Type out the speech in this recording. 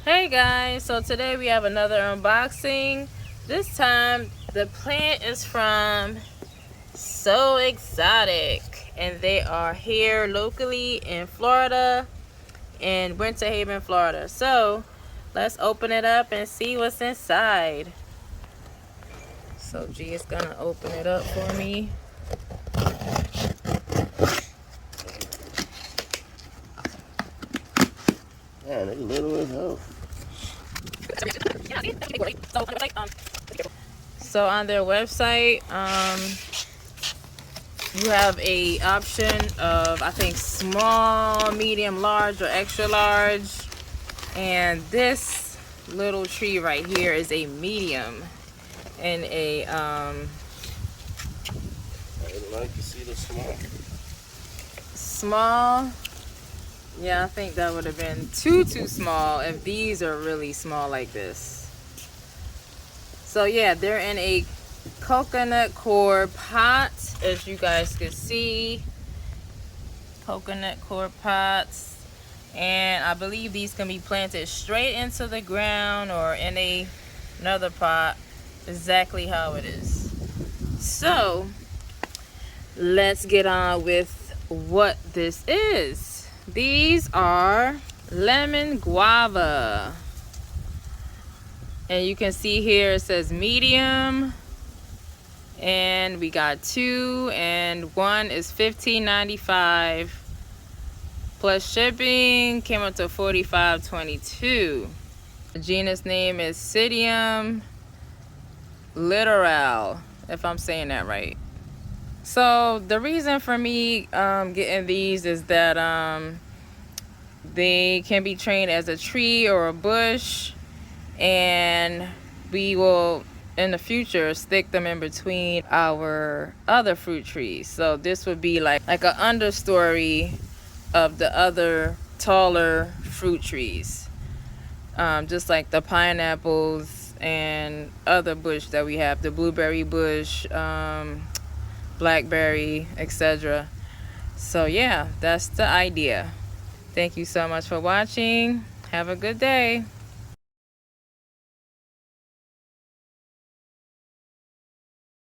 Hey guys, so today we have another unboxing. This time the plant is from So Exotic, and they are here locally in Florida, in Winter Haven, Florida. So let's open it up and see what's inside. So G is gonna open it up for me. Yeah, they little as hell. So on their website, you have a option of, I think, small, medium, large, or extra large. And this little tree right here is a medium. And a I'd like to see the small. small, yeah, I think that would have been too small if these are really small like this. So yeah, they're in a coconut core pot, as you guys can see. Coconut core pots, and I believe these can be planted straight into the ground or in another pot, exactly how it is. So let's get on with what this is. These are lemon guava, and you can see here it says medium, and we got 2, and 1 is $15.95 plus shipping, came up to $45.22. The genus name is Psidium littoral, if I'm saying that right. So the reason for me getting these is that they can be trained as a tree or a bush, and we will in the future stick them in between our other fruit trees. So this would be like an understory of the other taller fruit trees, just like the pineapples and other bush that we have, the blueberry bush, blackberry, etc. So yeah, that's the idea. Thank you so much for watching. Have a good day.